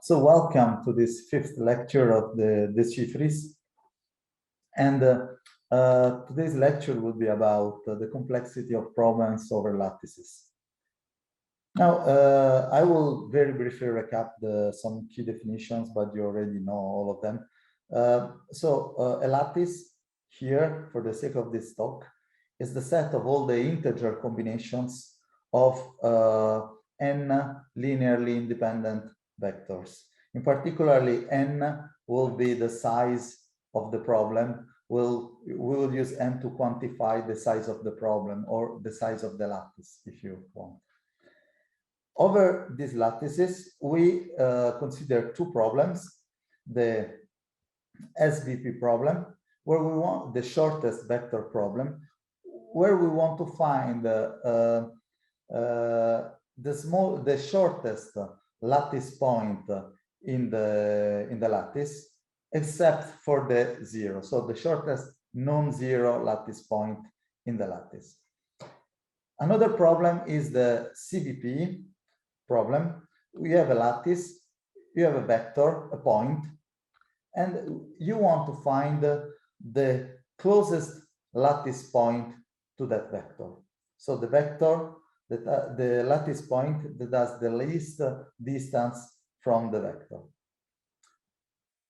So welcome to this fifth lecture of the series. And today's lecture will be about the complexity of problems over lattices. Now, I will very briefly recap some key definitions, but you already know all of them. A lattice here, for the sake of this talk, is the set of all the integer combinations of n linearly independent vectors. In particularly, n will be the size of the problem. We will use n to quantify the size of the problem or the size of the lattice, if you want. Over these lattices, we consider two problems: the SVP problem, where we want the shortest vector problem, where we want to find the shortest lattice point in the lattice, except for the zero. So the shortest non-zero lattice point in the lattice. Another problem is the CVP problem. We have a lattice, you have a vector, a point, and you want to find the closest lattice point to that vector. So the vector, the lattice point that has the least distance from the vector.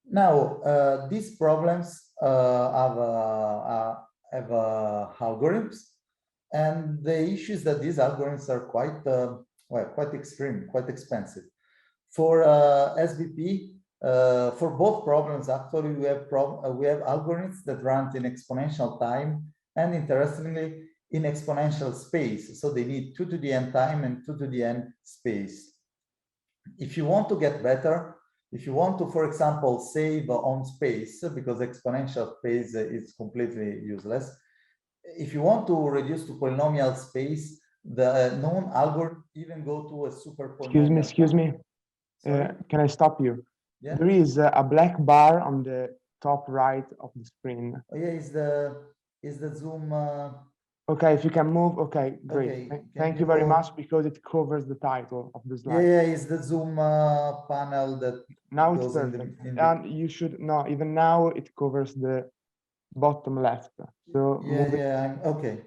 Now, these problems have algorithms, and the issue is that these algorithms are quite extreme, quite expensive. For SVP, for both problems, actually, we have algorithms that run in exponential time, and interestingly, in exponential space. So they need 2 to the n time and 2 to the n space. If you want to get better, if you want to, for example, save on space, because exponential space is completely useless, if you want to reduce to polynomial space, the known algorithm even go to a super polynomial. Excuse me. Can I stop you? Yeah? There is a black bar on the top right of the screen. Oh yeah, is the Zoom. Okay, if you can move. Okay, great. Okay. Thank you very much, because it covers the title of the slide. Yeah, it's the Zoom panel that. Now it's perfect. And you should even now it covers the bottom left. So I'm okay.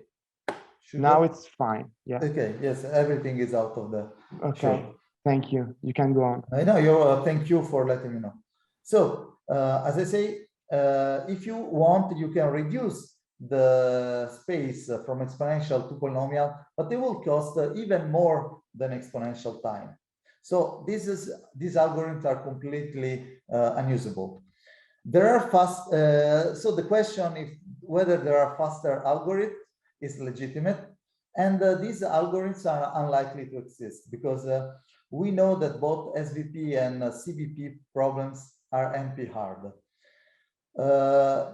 Now it's fine. Yeah. Okay. Yes, everything is out of the. Okay. Sure. Thank you. You can go on. I know thank you for letting me know. So as I say, if you want, you can reduce the space from exponential to polynomial, but they will cost even more than exponential time. So these algorithms are completely unusable. There are so the question is whether there are faster algorithms is legitimate, and these algorithms are unlikely to exist, because we know that both SVP and CVP problems are NP-hard.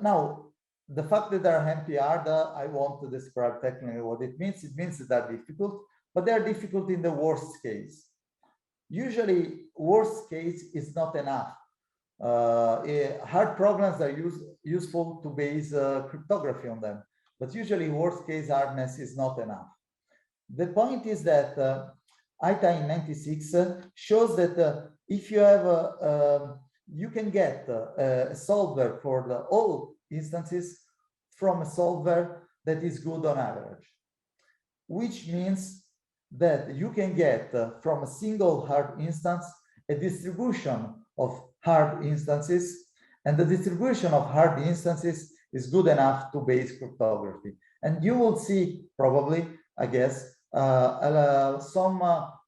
Now, the fact that they are NP-hard, I want to describe technically what it means. It means that they're difficult, but they're difficult in the worst case. Usually, worst case is not enough. Hard problems are useful to base cryptography on them, but usually worst case hardness is not enough. The point is that ITA in 96 shows that if you have you can get a solver for all instances from a solver that is good on average, which means that you can get from a single hard instance a distribution of hard instances, and the distribution of hard instances is good enough to base cryptography. And you will see probably, I guess, some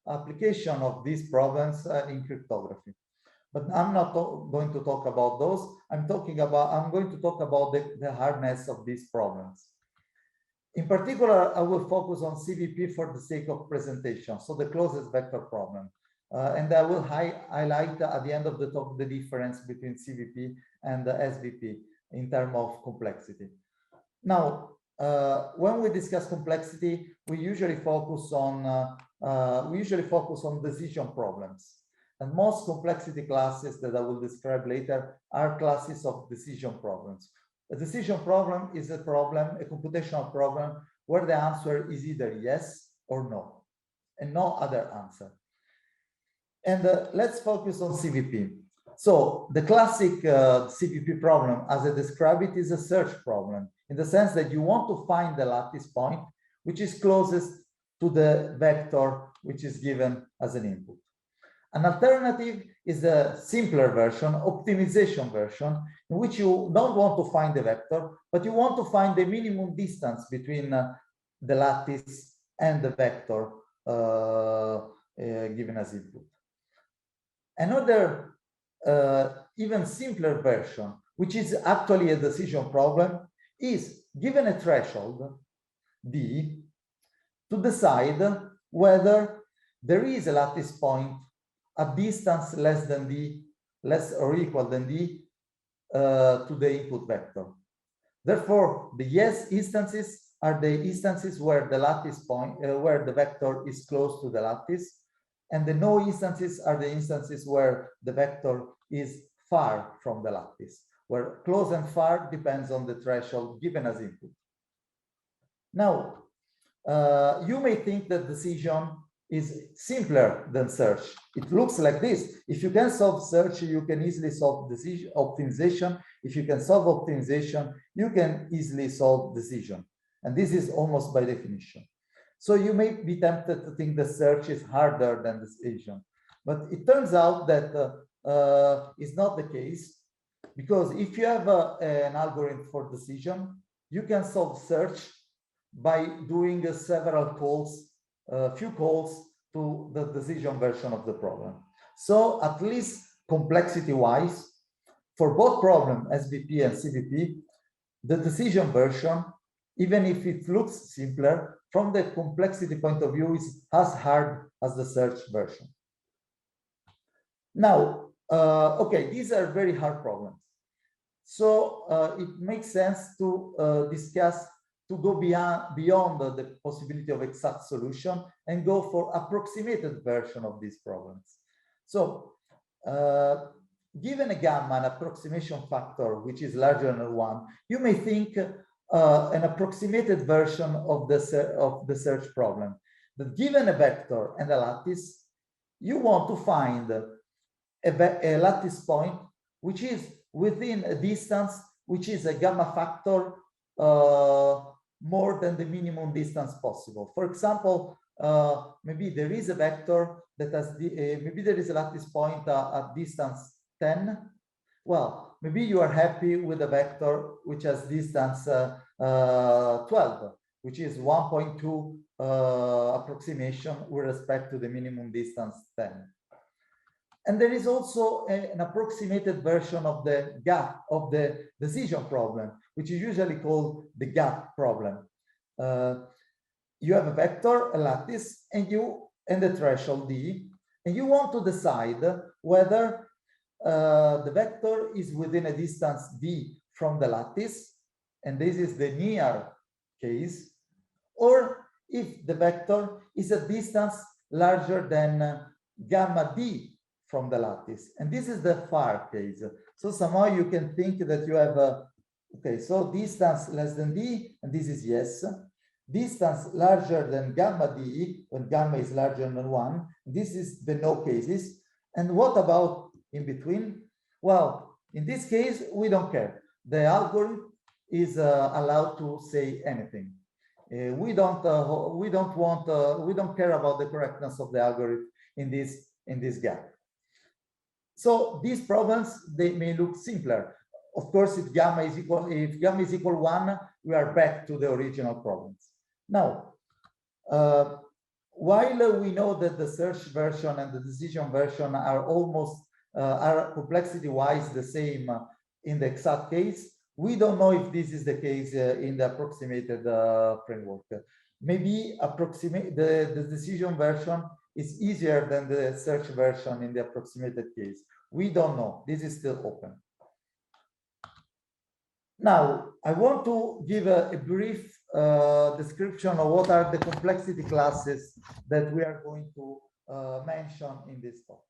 application of these problems in cryptography. But I'm not going to talk about those. I'm going to talk about the hardness of these problems. In particular, I will focus on CVP for the sake of presentation, so the closest vector problem. And I will highlight at the end of the talk the difference between CVP and the SVP in terms of complexity. Now, when we discuss complexity, we usually focus on decision problems. And most complexity classes that I will describe later are classes of decision problems. A decision problem is a computational problem, where the answer is either yes or no, and no other answer. And let's focus on CVP. So the classic CVP problem, as I describe it, is a search problem in the sense that you want to find the lattice point which is closest to the vector which is given as an input. An alternative is the simpler version, optimization version, in which you don't want to find the vector, but you want to find the minimum distance between the lattice and the vector given as input. Another even simpler version, which is actually a decision problem, is given a threshold, D, to decide whether there is a lattice point at distance less than D, less or equal than D to the input vector. Therefore, the yes instances are the instances where the lattice point, where the vector is close to the lattice, and the no instances are the instances where the vector is far from the lattice, where close and far depends on the threshold given as input. Now, you may think that decision is simpler than search. It looks like this. If you can solve search, you can easily solve decision optimization. If you can solve optimization, you can easily solve decision. And this is almost by definition. So you may be tempted to think the search is harder than decision. But it turns out that it's not the case, because if you have an algorithm for decision, you can solve search by doing several calls, few calls to the decision version of the problem. So at least complexity-wise, for both problems, SVP and CVP, the decision version, even if it looks simpler, from the complexity point of view, is as hard as the search version. Now, okay, these are very hard problems. So it makes sense to discuss, to go beyond the possibility of exact solution and go for approximated version of these problems. So given a gamma, an approximation factor, which is larger than 1, you may think an approximated version of the search problem. That given a vector and a lattice, you want to find a lattice point which is within a distance which is a gamma factor more than the minimum distance possible. For example, maybe there is a vector that has maybe there is a lattice point at distance 10. Well, maybe you are happy with a vector which has distance 12, which is 1.2 approximation with respect to the minimum distance 10. And there is also an approximated version of the gap of the decision problem, which is usually called the gap problem. You have a vector, a lattice, and the threshold D, and you want to decide whether the vector is within a distance D from the lattice, and this is the near case, or if the vector is a distance larger than gamma D from the lattice, and this is the far case. So somehow you can think that you have okay, so distance less than D, and this is yes. Distance larger than gamma D, when gamma is larger than 1, this is the no cases. And what about in between? Well, in this case, we don't care. The algorithm is allowed to say anything. We don't care about the correctness of the algorithm in this gap. So these problems, they may look simpler. Of course, if gamma is equal 1, we are back to the original problems. Now, while we know that the search version and the decision version are almost are complexity-wise the same in the exact case, we don't know if this is the case in the approximated framework. Maybe the decision version is easier than the search version in the approximated case. We don't know. This is still open. Now, I want to give a brief description of what are the complexity classes that we are going to mention in this talk.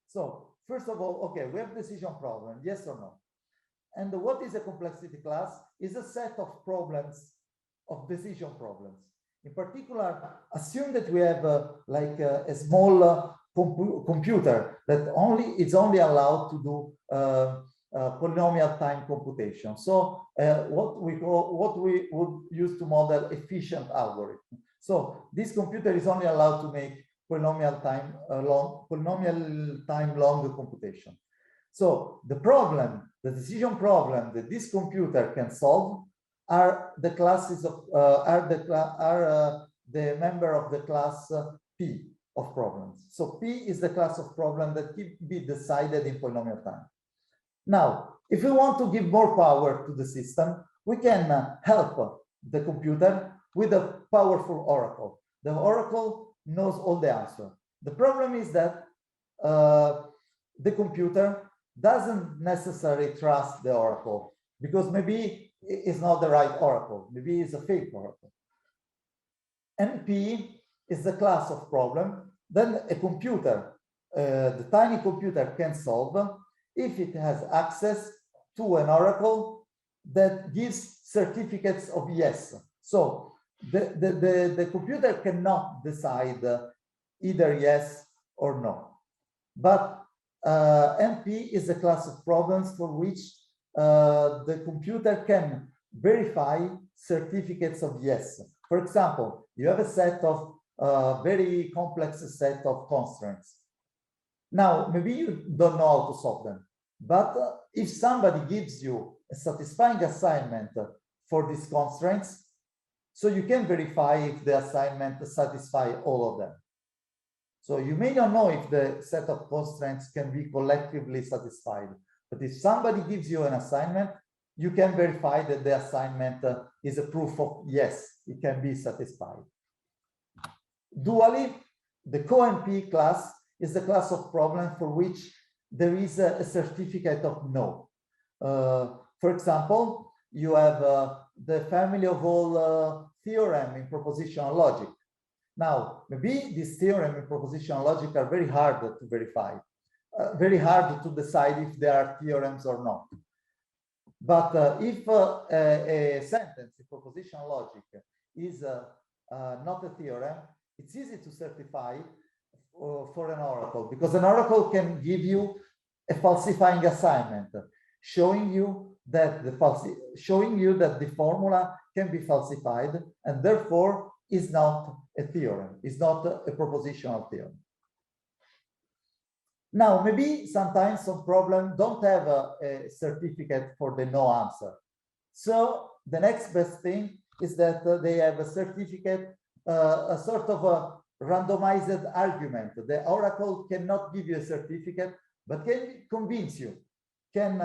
So, first of all, okay, we have decision problem, yes or no? And what is a complexity class? Is a set of problems, of decision problems. In particular, assume that we have like a small computer that is only allowed to do polynomial time computation. So what we would use to model efficient algorithm. So this computer is only allowed to make polynomial time long computation. So the problem, the decision problem that this computer can solve are the classes of the member of the class P of problems. So P is the class of problem that can be decided in polynomial time. Now, if we want to give more power to the system, we can help the computer with a powerful oracle. The oracle knows all the answers. The problem is that the computer doesn't necessarily trust the oracle because maybe it's not the right oracle. Maybe it's a fake oracle. NP is the class of problem then a computer, the tiny computer can solve if it has access to an oracle that gives certificates of yes. So the computer cannot decide either yes or no. But NP is a class of problems for which the computer can verify certificates of yes. For example, you have a set of very complex set of constraints. Now, maybe you don't know how to solve them, but if somebody gives you a satisfying assignment for these constraints, so you can verify if the assignment satisfies all of them. So you may not know if the set of constraints can be collectively satisfied, but if somebody gives you an assignment, you can verify that the assignment is a proof of yes, it can be satisfied. Dually, the co-NP class is the class of problem for which there is a certificate of no. For example, you have the family of all theorem in propositional logic. Now, maybe this theorem in propositional logic are very hard to verify, very hard to decide if they are theorems or not. But if a sentence in propositional logic is not a theorem, it's easy to certify for an oracle, because an oracle can give you a falsifying assignment, showing you that the formula can be falsified and therefore is not a theorem, is not a propositional theorem. Now, maybe sometimes some problems don't have a certificate for the no answer. So the next best thing is that they have a certificate, a sort of a randomized argument. The oracle cannot give you a certificate, but can convince you. Can,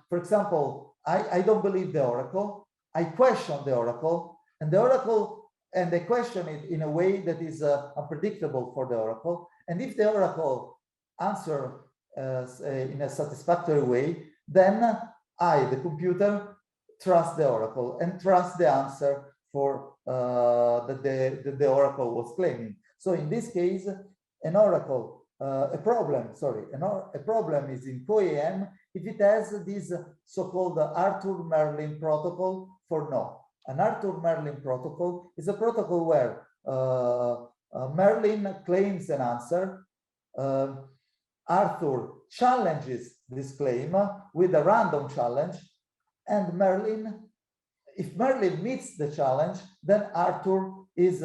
for example, I don't believe the oracle. I question the oracle, and they question it in a way that is unpredictable for the oracle. And if the oracle answer in a satisfactory way, then I, the computer, trust the oracle and trust the answer for that the oracle was claiming. So in this case, an oracle, a problem is in co-AM if it has this so-called Arthur-Merlin protocol for no. An Arthur-Merlin protocol is a protocol where Merlin claims an answer, Arthur challenges this claim with a random challenge, and if Merlin meets the challenge, then Arthur is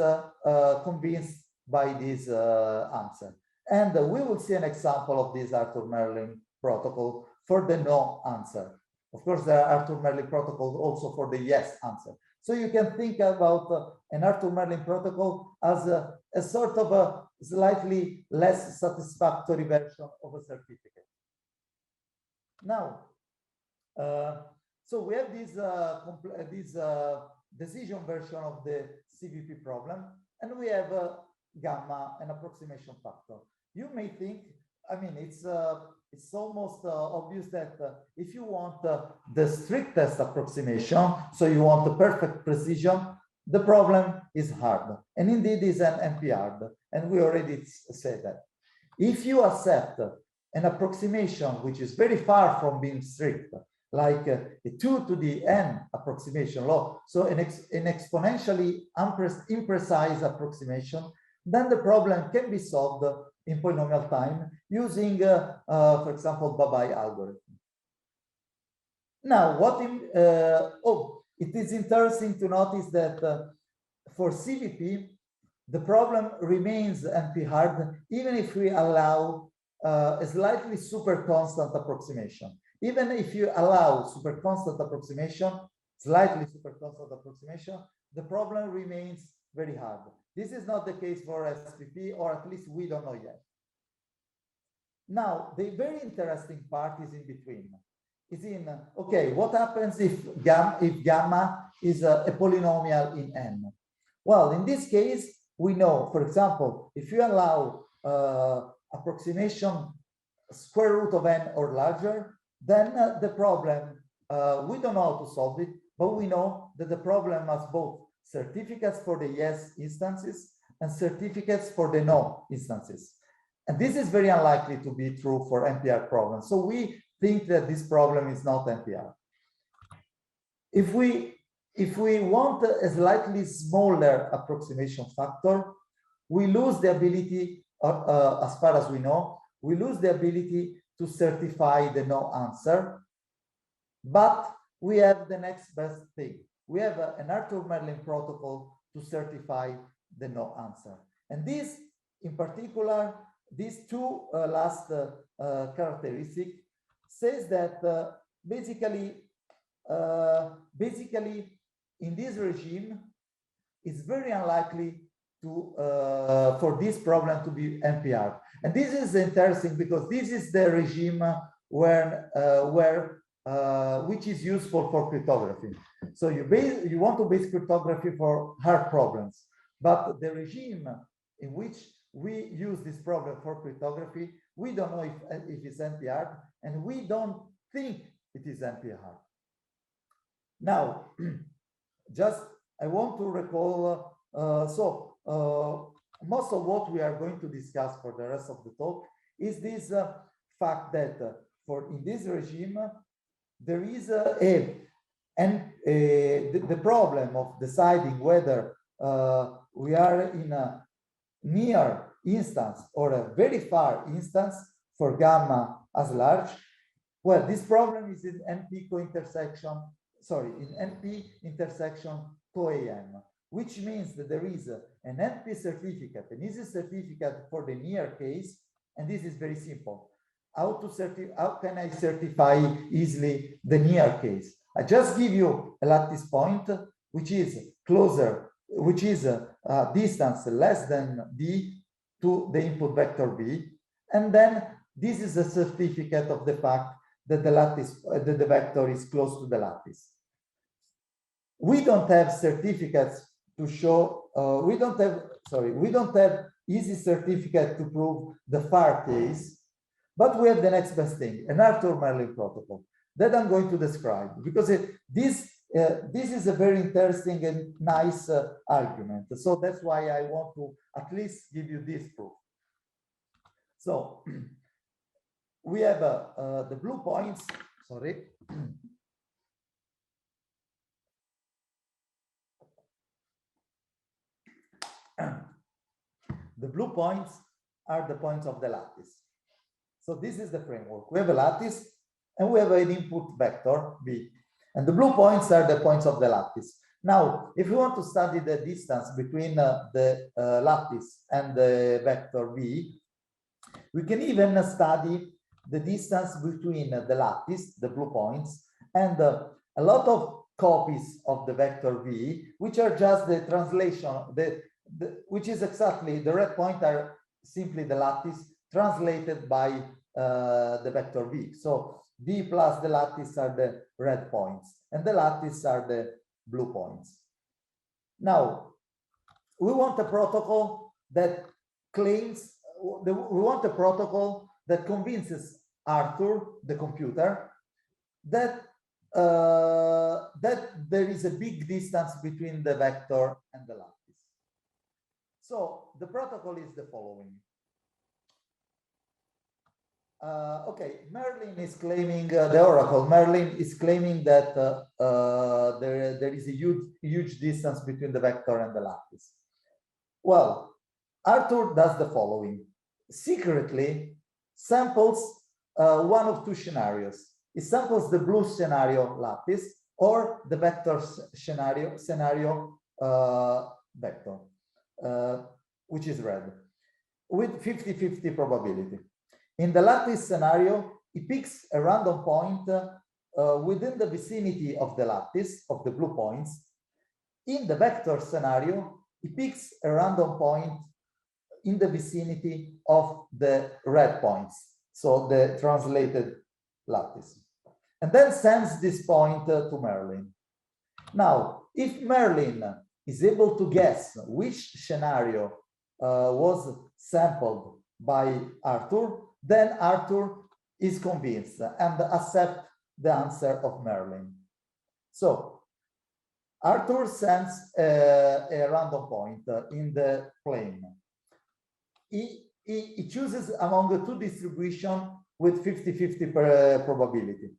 convinced by this answer. And we will see an example of this Arthur-Merlin protocol for the no answer. Of course, there are Arthur-Merlin protocols also for the yes answer. So you can think about an Arthur-Merlin protocol as a sort of a slightly less satisfactory version of a certificate. Now, so we have this decision version of the CVP problem, and we have gamma, an approximation factor. You may think, I mean, it's almost obvious that if you want the strictest approximation, so you want the perfect precision, the problem is hard, and indeed is an NP hard, and we already said that. If you accept an approximation which is very far from being strict, like a 2 to the n approximation law, so an exponentially imprecise approximation, then the problem can be solved in polynomial time using, for example, Babai algorithm. Now, it is interesting to notice that for CVP, the problem remains NP-hard, even if we allow a slightly super constant approximation. Even if you allow super constant approximation, slightly super constant approximation, the problem remains very hard. This is not the case for SVP, or at least we don't know yet. Now, the very interesting part is in between. Okay, what happens if gamma is a polynomial in n? Well, in this case, we know, for example, if you allow approximation square root of n or larger, then the problem, we don't know how to solve it, but we know that the problem has both certificates for the yes instances and certificates for the no instances. And this is very unlikely to be true for NPR problems. So we think that this problem is not NPR. If we want a slightly smaller approximation factor, we lose the ability, as far as we know, we lose the ability to certify the no answer, but we have the next best thing. We have an Arthur-Merlin protocol to certify the no answer. And this, in particular, these two last characteristics says that basically in this regime, it's very unlikely to for this problem to be NPR. And this is interesting because this is the regime which is useful for cryptography. So you want to base cryptography for hard problems, but the regime in which we use this problem for cryptography, we don't know if it's NP-hard, and we don't think it is NP-hard. Now, just I want to recall, most of what we are going to discuss for the rest of the talk is this fact that in this regime, there is the problem of deciding whether we are in a near instance or a very far instance for gamma as large. Well, this problem is in NP co-intersection, in NP intersection co-AM, which means that there is an NP certificate, an easy certificate for the near case, and this is very simple. How can I certify easily the near case? I just give you a lattice point, which is closer, which is a distance less than d to the input vector b, and then this is a certificate of the fact that the lattice, that the vector is close to the lattice. We don't have certificates to show. We don't have easy certificate to prove the far case. But we have the next best thing, an Arthur-Merlin protocol that I'm going to describe, because this is a very interesting and nice argument. So that's why I want to at least give you this proof. So we have the blue points, sorry. The blue points are the points of the lattice. So this is the framework. We have a lattice and we have an input vector b, and the blue points are the points of the lattice. Now, if we want to study the distance between the lattice and the vector b, we can even study the distance between the lattice, the blue points, and a lot of copies of the vector b, which are just the translation, which is exactly the red point are simply the lattice translated by the vector b. So b plus the lattice are the red points, and the lattice are the blue points. Now, we want a protocol that claims, we want a protocol that convinces Arthur, the computer, that that there is a big distance between the vector and the lattice. So the protocol is the following. Okay, Merlin is claiming, the oracle Merlin is claiming that there is a huge distance between the vector and the lattice. Well, Arthur does the following. secretly samples one of two scenarios. It samples the blue scenario lattice or the vector scenario vector, which is red, with 50-50 probability. In the lattice scenario, it picks a random point within the vicinity of the lattice, of the blue points. In the vector scenario, it picks a random point in the vicinity of the red points, so the translated lattice, and then sends this point to Merlin. Now, if Merlin is able to guess which scenario was sampled by Arthur, then Arthur is convinced and accepts the answer of Merlin. So Arthur sends a random point in the plane. He chooses among the two distributions with 50-50 probability.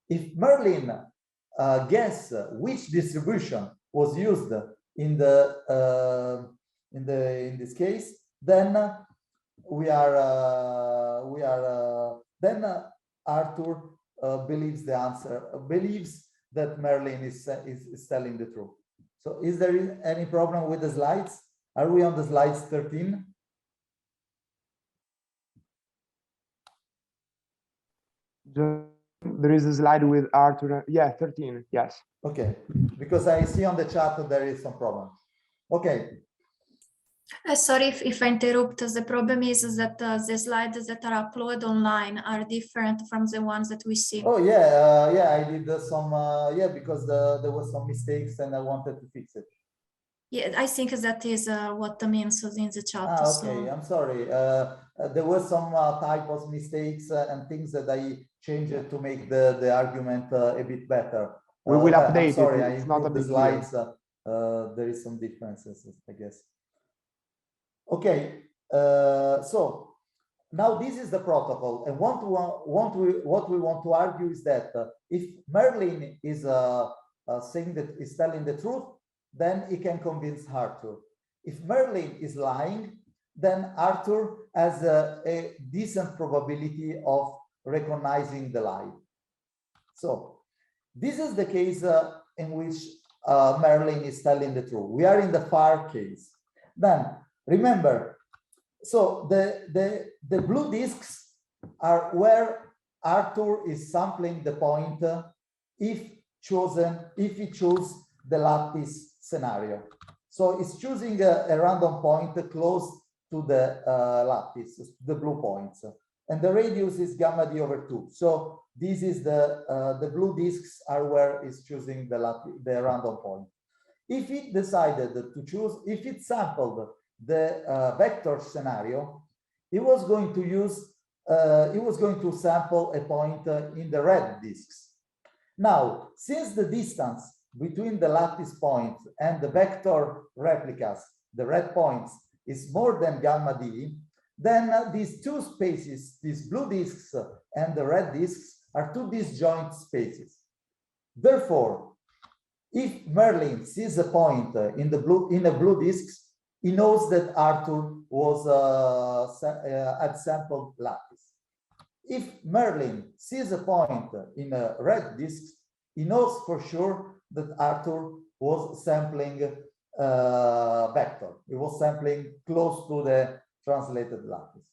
If Merlin guess which distribution was used in this case, then then Arthur believes the answer, believes that Merlin is telling the truth. So is there any problem with the slides? Are we on the slides 13? There is a slide with Arthur. Yeah, 13. Yes. Okay, because I see on the chat that there is some problem. Okay. Sorry if I interrupt. The problem is that the slides that are uploaded online are different from the ones that we see. Oh yeah, yeah. I did some yeah, because there was some mistakes and I wanted to fix it. Yeah, I think that is what means in the chat. Ah, okay, so. I'm sorry. There were some typos, mistakes, and things that I changed to make the argument a bit better. We will update sorry, it. It's not a the slides. There is some differences, I guess. Okay, so now this is the protocol, and what we want to argue is that if Merlin is saying that is telling the truth, then he can convince Arthur. If Merlin is lying, then Arthur has a decent probability of recognizing the lie. So this is the case in which Merlin is telling the truth. We are in the far case. Then remember, so the blue disks are where Arthur is sampling the point if he chose the lattice scenario. So it's choosing a random point close to the lattice, the blue points, and the radius is gamma d over 2. So this is the blue disks are where it's choosing the random point. If it decided to choose, if it sampled the vector scenario, it was going to use, it was going to sample a point in the red disks. Now, since the distance between the lattice points and the vector replicas, the red points, is more than gamma d, then these two spaces, these blue disks and the red disks, are two disjoint spaces. Therefore, if Merlin sees a point in the blue disks, he knows that Arthur was had sampled lattice. If Merlin sees a point in a red disk, he knows for sure that Arthur was sampling vector. He was sampling close to the translated lattice.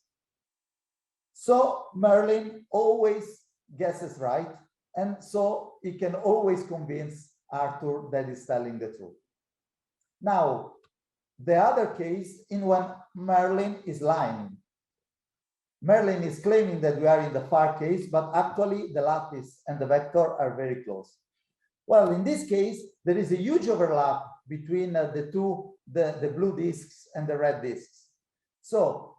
So Merlin always guesses right, and so he can always convince Arthur that he's telling the truth. Now, the other case in when Merlin is lying. Merlin is claiming that we are in the far case, but actually the lattice and the vector are very close. Well, in this case, there is a huge overlap between the blue disks and the red disks. So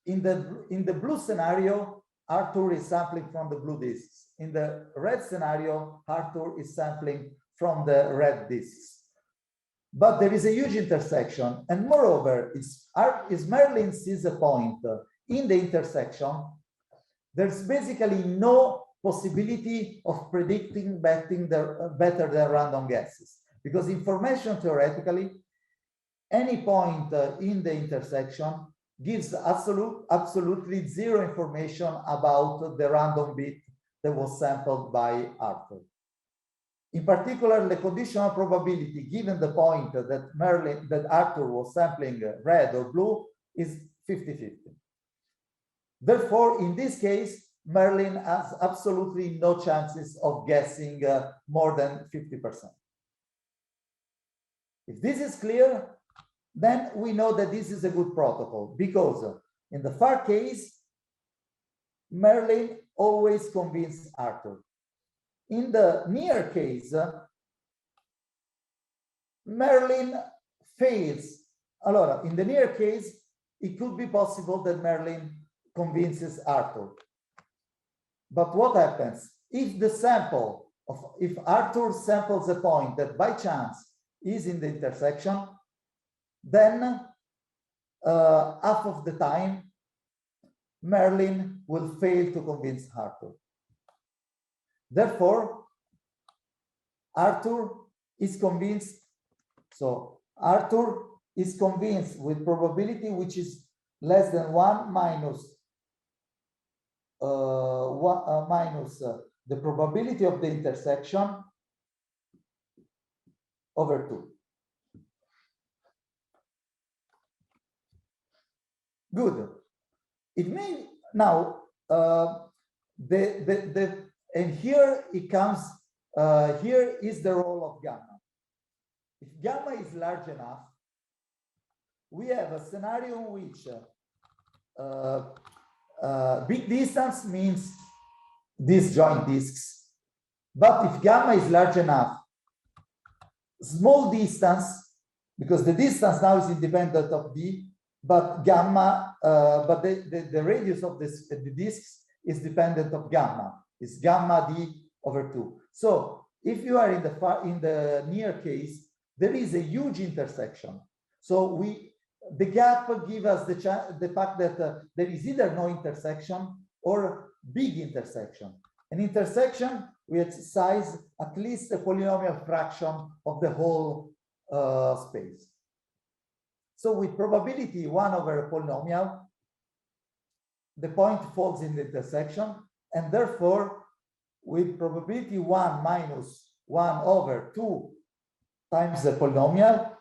in the blue scenario, Arthur is sampling from the blue disks. In the red scenario, Arthur is sampling from the red disks. But there is a huge intersection, and moreover, if Merlin sees a point in the intersection, there's basically no possibility of predicting better than random guesses, because information theoretically, any point in the intersection gives absolutely zero information about the random bit that was sampled by Arthur. In particular, the conditional probability given the point that Arthur was sampling red or blue is 50-50. Therefore, in this case, Merlin has absolutely no chances of guessing more than 50%. If this is clear, then we know that this is a good protocol, because in the far case, Merlin always convinced Arthur. In the near case, Merlin fails. Allora, in the near case, it could be possible that Merlin convinces Arthur. But what happens if if Arthur samples a point that by chance is in the intersection, then half of the time Merlin will fail to convince Arthur. Therefore, Arthur is convinced. So Arthur is convinced with probability which is less than 1 minus the probability of the intersection over 2. Good. It may now and here it comes. Here is the role of gamma. If gamma is large enough, we have a scenario in which big distance means disjoint disks. But if gamma is large enough, small distance, because the distance now is independent of d, but gamma, but the radius of the disks is dependent of gamma. It's gamma d over 2. So if you are in the near case, there is a huge intersection. So the gap gives us the fact that there is either no intersection or big intersection. An intersection, we exercise at least a polynomial fraction of the whole space. So with probability 1 over a polynomial, the point falls in the intersection, and therefore with probability 1 minus 1 over 2 times the polynomial,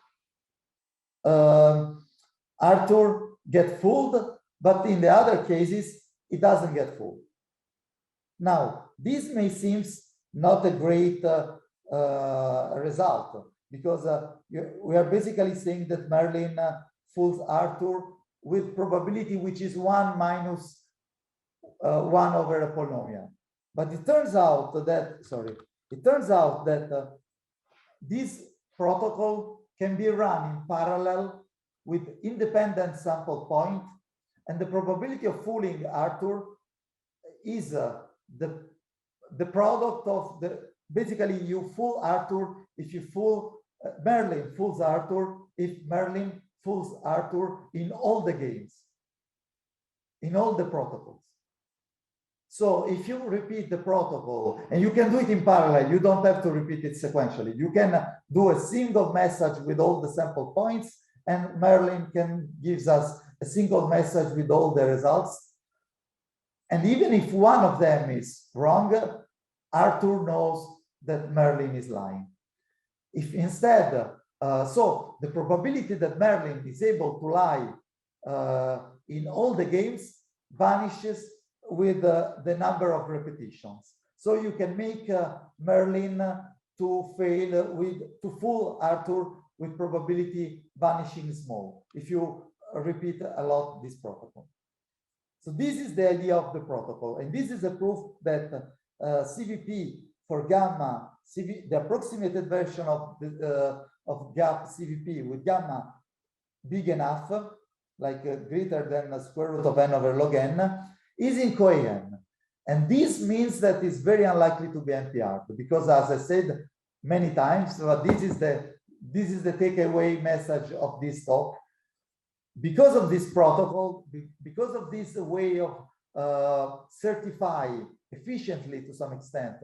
Arthur gets fooled, but in the other cases, it doesn't get fooled. Now, this may seem not a great result, because we are basically saying that Merlin fools Arthur with probability which is 1 minus 1 over a polynomial. But it turns out that, this protocol can be run in parallel with independent sample point, and the probability of fooling Arthur is the product of basically you fool Arthur if you fool Merlin fools Arthur if Merlin fools Arthur in all the games, in all the protocols. So if you repeat the protocol, and you can do it in parallel, you don't have to repeat it sequentially. You can do a single message with all the sample points, and Merlin gives us a single message with all the results. And even if one of them is wrong, Arthur knows that Merlin is lying. If instead, so the probability that Merlin is able to lie in all the games vanishes with the number of repetitions. So you can make Merlin to fool Arthur with probability vanishing small if you repeat a lot this protocol. So this is the idea of the protocol, and this is a proof that CVP for gamma, the approximated version of Gap-CVP with gamma big enough, like greater than the square root of n over log n, is incoherent. And this means that it's very unlikely to be NP-hard, because as I said many times, this is the takeaway message of this talk. Because of this protocol, because of this way of certify efficiently to some extent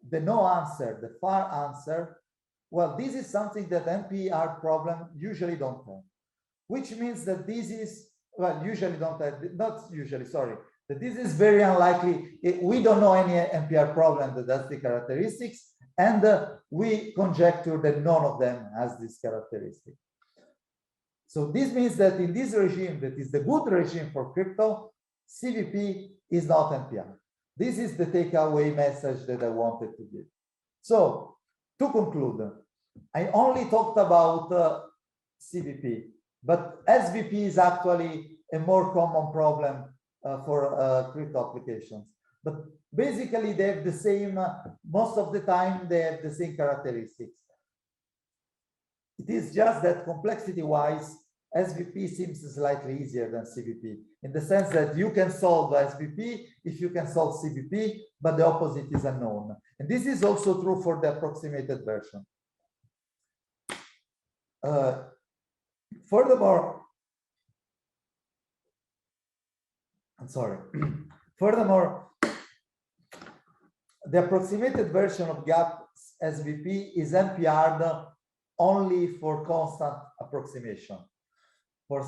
the no answer, the far answer, well, this is something that NP-hard problem usually don't have, which means that this is well, usually don't have, not usually, sorry, that this is very unlikely. We don't know any NPR problem that has the characteristics, and we conjecture that none of them has this characteristic. So this means that in this regime, that is the good regime for crypto, CVP is not NPR. This is the takeaway message that I wanted to give. So to conclude, I only talked about CVP, but SVP is actually a more common problem for crypto applications. But basically they have the same, most of the time they have the same characteristics. It is just that complexity-wise, SVP seems slightly easier than CVP, in the sense that you can solve SVP if you can solve CVP, but the opposite is unknown. And this is also true for the approximated version. Furthermore, I'm sorry. Furthermore, the approximated version of Gap-SVP is NPR'd only for constant approximation. Or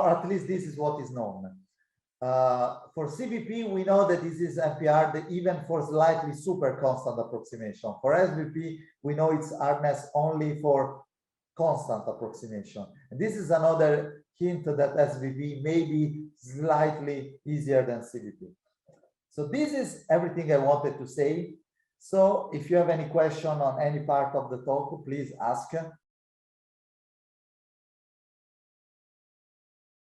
at least this is what is known. For CVP, we know that this is NPR'd even for slightly super constant approximation. For SVP, we know its hardness only for constant approximation. And this is another hint that SVP may be slightly easier than CVP. So this is everything I wanted to say. So if you have any question on any part of the talk, please ask.